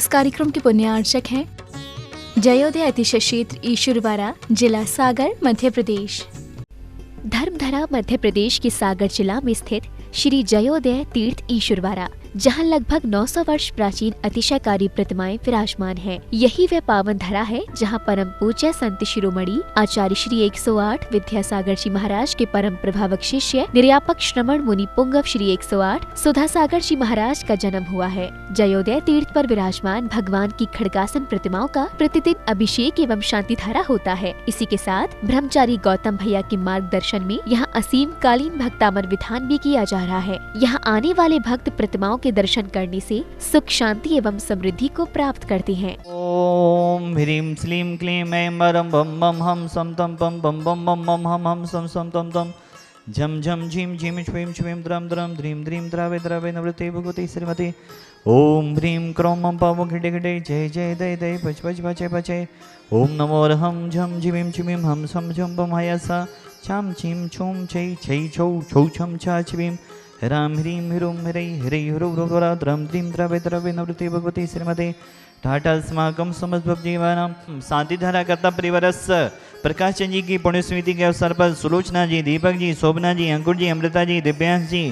इस कार्यक्रम के पुण्यार्चक हैं जयोदय अतिशय क्षेत्र ईश्वरवाड़ा, जिला सागर, मध्य प्रदेश। धर्मधरा मध्य प्रदेश के सागर जिला में स्थित श्री जयोदय तीर्थ ईश्वरवाड़ा, जहां लगभग 900 वर्ष प्राचीन अतिशयकारी प्रतिमाएं विराजमान हैं। यही वह पावन धरा है जहां परम पूज्य संत शिरोमणि आचार्य श्री 108 विद्यासागर जी महाराज के परम प्रभावक शिष्य निर्यापक श्रमण मुनि पुंगव श्री 108 सुधासागर जी महाराज का जन्म हुआ है। जयोदय तीर्थ पर विराजमान भगवान की खड़गासन प्रतिमाओं का प्रतिदिन अभिषेक एवं शांति धारा होता है। इसी के साथ ब्रह्मचारी गौतम भैया के मार्गदर्शन में यहाँ असीम कालीन भक्तामर विधान भी किया जा रहा है। यहाँ आने वाले भक्त प्रतिमाओं के दर्शन करने से सुख, शांति एवं समृद्धि को प्राप्त करते हैं। ओम ह्रीं श्लीं क्लीं ऐं बरं बम बम हम सम तम पम बम बम बम मम हम सम सम तम तम झम झम झीम झीम श्वीं श्वीं द्रम द्रम ध्रीं ध्रीं द्रावे द्रावे नवृते भगवती श्रीमती। ओम ह्रीं क्रों मम पावो घिडे घिडे जय जय दय दय पच पच पचे पचे। ओम नमो रहम झम झिमीं छिमीं हम सम झम बम हयसा छाम छीम छूम छै छै छौ छौ छम छा छिमीं राम ह्रीं ह्रूं ह्रै ह्रै ह्रौ ह्रौ द्रम द्रीं द्रवे द्रवे नवृते भगवती श्रीमते। ठाठास्माकं समस्त जीवानां शांति धारा करता परिवारस्य प्रकाश चंद जी की पुण्य स्मृति के अवसर पर सुलोचना जी, दीपक जी, शोभना जी, अंकुर जी, अमृता जी, दिव्यांश जी,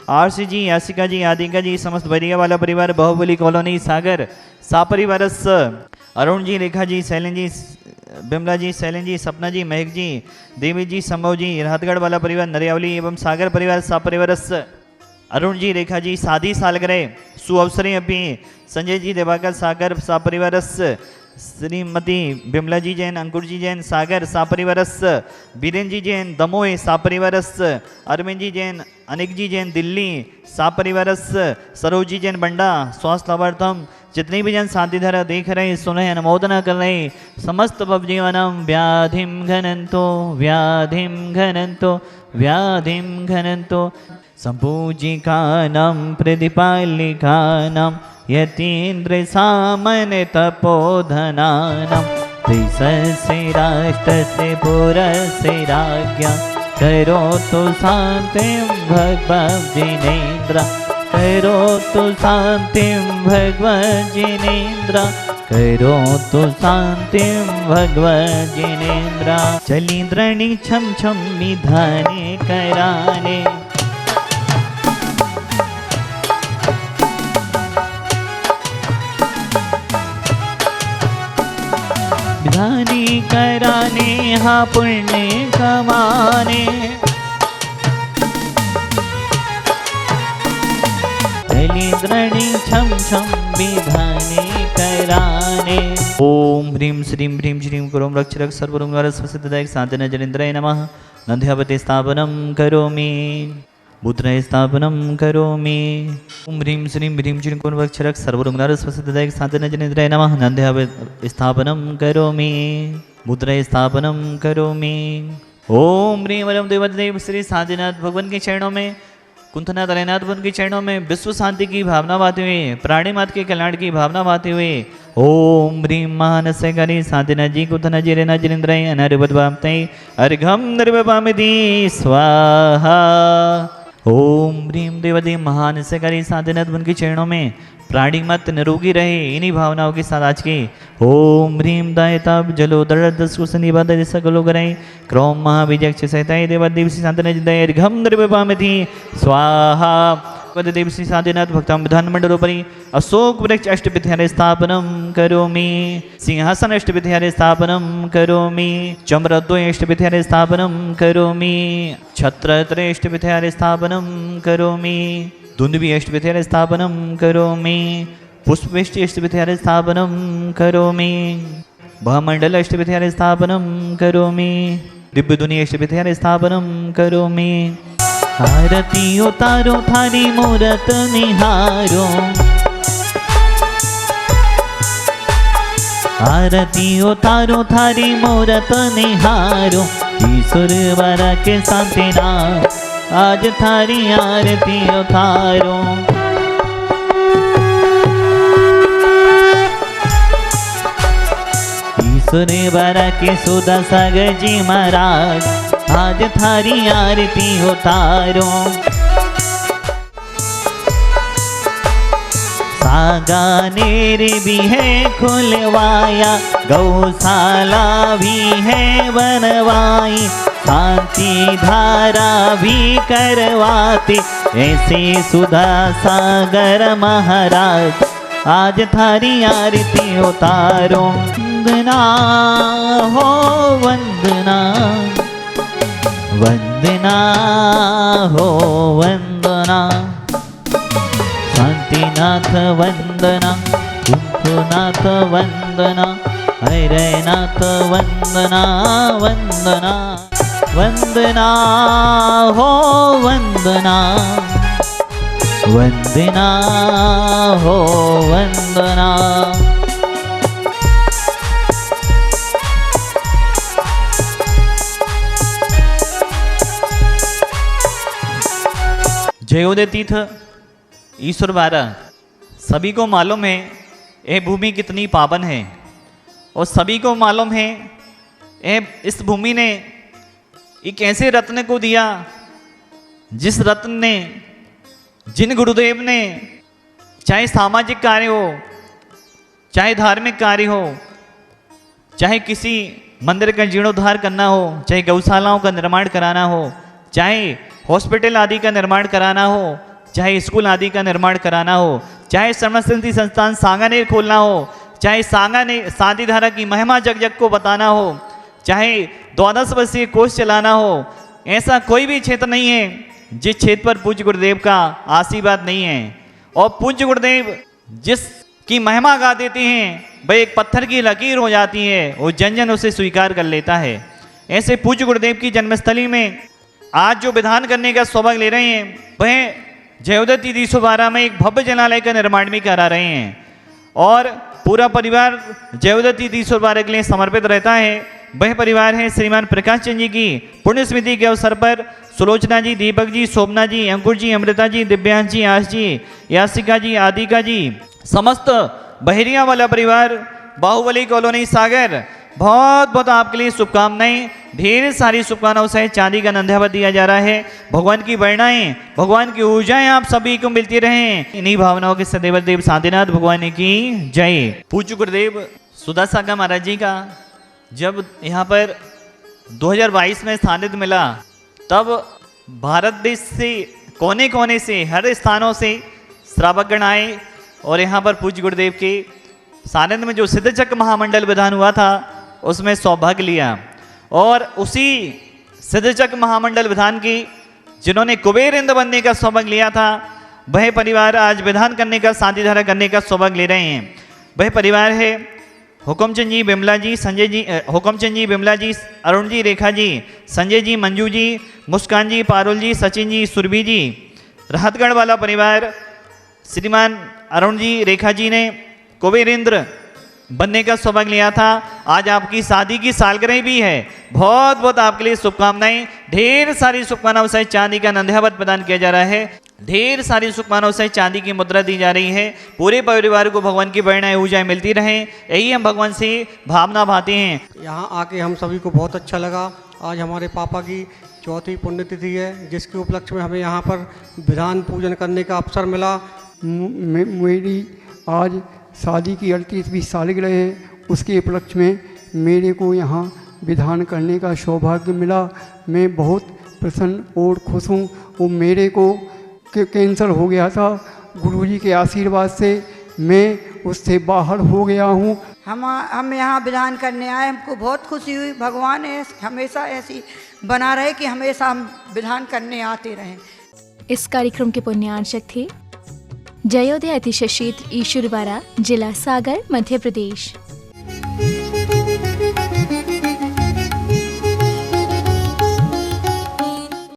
आरसी जी, यासिका जी, आदिका जी, समस्त बरिया वाला परिवार, बाहुबली कॉलोनी सागर सापरिवारस्य अरुण जी, रेखा जी, शैलन जी, बिमला जी, शैलन जी, सपना जी, महक जी, देवी जी, संभव जी, राहतगढ़ वाला परिवार, नरियावली एवं सागर परिवार सापरिवारस्य अरुण जी, रेखा जी, शादी सालगिरह सुअवसरें अपि संजय जी, दिवाकर सागर सापरिवारस्य श्रीमती बिमला जी जैन, अंकुर जी जैन सागर सापरिवारस्य बीरेन जी जैन दमोह सापरिवारस्य अरविंद जी जैन, अनिक जी जैन दिल्ली सापरिवारस्य सरोज जी जैन बंडा। स्वास्थ्य लाभार्थम जितने भी जन शांति धारा देख रहे, सुन रहे, अनुमोदना कर रहे, समस्त भवजीवनम व्याधिं घनंतो व्याधिं घनंतो व्याधिं घनंतो संपूजिकानां प्रतिपालिकानां यतीन्द्र सामन्य तपोधनानां त्रिसस्य राष्ट्रस्य पुरस्य राज्ञा करोतु शान्तिं भगवद्जिनेन्द्र करोतु शान्तिं भगवद्जिनेन्द्र करोतु शान्तिं भगवद्जिनेन्द्र। चलीन्द्रणी छम छम विधाने कराने विधानी कराने हा पुण्य कमाने चलीन्द्रणी छम छम विधाने कराने। ओम ह्रीं श्रीं ह्रीं श्रीं गुरुं रक्षरक् सर्वरोगनिवारक स्वसिद्धदायक शान्तिने जलेन्द्राय नमः। नन्द्यावते स्थापनं करोमि मुद्राय स्थापनं करोमि। ओम ह्रीं श्रीं ह्रीं श्रीं गुरुं रक्षरक् सर्वरोगनिवारक स्वसिद्धदायक शान्तिने जलेन्द्राय नमः। नन्द्यावते स्थापनं करोमि मुद्राय स्थापनं करोमि। ओम ह्रीं वरम देवदेव श्री शांतिनाथ भगवान के चरणों में, कुंथनाथ अलयनाथ भगवान के चरणों में विश्व शांति की भावना बाते हुए, प्राणी मात के कल्याण की भावना बाते हुए ओम ह्रीं महानस्य करी शांतिनाथ जी कुंथनाथ जी रेना जिनेन्द्राय अनार्यवद्वाप्तये अर्घं निर्वपामिति स्वाहा। ओम ह्रीं देवदेव महानस्य करी शांतिनाथ भगवान के चरणों में प्राणी मत निरोगी रहे, इन्हीं भावनाओं के साथ आज के ओम ह्रीं दायताब जलो दर्दस्कुसनिबाद सकलो कराई क्रोम महाविजक्ष सहिताय देवादेव श्री शांतिनाथ जिंदाय अर्घं निर्वपामिति स्वाहा। देव श्री शांतिनाथ भक्तां विधानमंडलोपरि अशोक वृक्ष अष्टविधाने स्थापनं करोमि, सिंहासन अष्टविधाने स्थापनं करोमि, चम्रद्वय अष्टविधाने स्थापनं करोमि, छत्रत्रय अष्टविधाने स्थापनं करोमि, दुंदुभि अष्टविधाने स्थापनं करोमि, पुष्पवृष्टि अष्टविधाने स्थापनं करोमि, भामंडल अष्टविधाने स्थापनं करोमि, दिव्यध्वनि अष्टविधाने स्थापनं करोमि। आरती उतारो थारी मूरत निहारो, आरती उतारो थारी मूरत निहारो, ईश्वरवाड़ा के शांतिनाथ आज थारी आरती उतारो। ईश्वरवाड़ा के सुधासागर जी महाराज आज थारी आरती उतारो। सागानेर भी है खुलवाया, गौशाला भी है बनवाई, शांति धारा भी करवाते, ऐसे सुधा सागर महाराज आज थारी आरती उतारो। वंदना हो वंदना, वंदना हो वंदना, शांतिनाथ वंदना, कुंभनाथ वंदना, ऐरनाथ वंदना, वंदना वंदना हो वंदना, वंदना हो वंदना। जयोदय तीर्थ ईश्वर वारा, सभी को मालूम है ये भूमि कितनी पावन है, और सभी को मालूम है इस भूमि ने एक ऐसे रत्न को दिया जिस रत्न ने, जिन गुरुदेव ने, चाहे सामाजिक कार्य हो, चाहे धार्मिक कार्य हो, चाहे किसी मंदिर का जीर्णोद्धार करना हो, चाहे गौशालाओं का निर्माण कराना हो, चाहे हॉस्पिटल आदि का निर्माण कराना हो, चाहे स्कूल आदि का निर्माण कराना हो, चाहे समस्ती संस्थान सांगानेर खोलना हो, चाहे सांगानेर शांति धारा की महिमा जग जग को बताना हो, चाहे 12 वर्षीय कोर्स चलाना हो, ऐसा कोई भी क्षेत्र नहीं है जिस क्षेत्र पर पूज्य गुरुदेव का आशीर्वाद नहीं है। और पूज्य गुरुदेव जिसकी महिमा गा देते हैं वह एक पत्थर की लकीर हो जाती है, वो जन जन उसे स्वीकार कर लेता है। ऐसे पूज्य गुरुदेव की जन्मस्थली में आज जो विधान करने का सौभाग्य ले रहे हैं वह जयोदय तीर्थ 312 में एक भव्य जनालय का निर्माण भी करा रहे हैं, और पूरा परिवार जयोदय तीर्थ 312 के लिए समर्पित रहता है। वह परिवार है श्रीमान प्रकाश चंद जी की पुण्य स्मृति के अवसर पर सुलोचना जी, दीपक जी, शोभना जी, अंकुर जी, अमृता जी, दिव्यांश जी, आश जी, यासिका जी, आदिका जी, समस्त बहरिया वाला परिवार, बाहुबली कॉलोनी सागर, बहुत बहुत आपके लिए शुभकामनाएं, ढेर सारी शुभकामनाओं से चांदी का नंध्यावत दिया जा रहा है। भगवान की वर्णाएं, भगवान की ऊर्जाएं आप सभी को मिलती रहें। इन्हीं भावनाओं के सदैव देव शांतिनाथ भगवान की जय। पूज्य गुरुदेव सुधा सागर महाराज जी का जब यहाँ पर 2022 में सानिध्य मिला, तब भारत देश से कोने कोने से, हर स्थानों से श्रावकगण आए और यहाँ पर पूज्य गुरुदेव के सानिध्य में जो सिद्धचक्र महामंडल विधान हुआ था उसमें सौभाग्य लिया। और उसी सिद्धचक्र महामंडल विधान की जिन्होंने कुबेर इंद्र बनने का सौभाग्य लिया था, वह परिवार आज विधान करने का, शांति धारा करने का सौभाग्य ले रहे हैं। वह परिवार है हुक्मचंद जी, बिमला जी, संजय जी, हुक्मचंद जी, बिमला जी, अरुण जी, रेखा जी, संजय जी, मंजू जी, मुस्कान जी, पारुल जी, सचिन जी, सुरभि जी। राहतगढ़ वाला परिवार श्रीमान अरुण जी, रेखा जी ने कुबेर इंद्र बनने का सौभाग्य लिया था। आज आपकी शादी की सालगिरह भी है, बहुत बहुत आपके लिए शुभकामनाएं। ढेर सारी शुभकामनाओं से चांदी का नंध्यावत प्रदान किया जा रहा है, ढेर सारी शुभकामनाओं से चांदी की मुद्रा दी जा रही है। पूरे परिवार को भगवान की प्रेरणा ऊर्जाएं मिलती रहें, यही हम भगवान से भावना भाते हैं। यहाँ आके हम सभी को बहुत अच्छा लगा। आज हमारे पापा की चौथी पुण्यतिथि है, जिसके उपलक्ष्य में हमें यहाँ पर विधान पूजन करने का अवसर मिला। मेरी आज शादी की 38वीं सालगिरह है, उसके उपलक्ष्य में मेरे को यहाँ विधान करने का सौभाग्य मिला। मैं बहुत प्रसन्न और खुश हूँ। वो मेरे को कैंसर हो गया था, गुरुजी के आशीर्वाद से मैं उससे बाहर हो गया हूँ। हम यहाँ विधान करने आए, हमको बहुत खुशी हुई। भगवान हमेशा ऐसी बना रहे कि हमेशा हम विधान करने आते रहें। इस कार्यक्रम के पुण्यार्चक थे जयोदय अतिशय क्षेत्र ईश्वरवारा, जिला सागर, मध्य प्रदेश।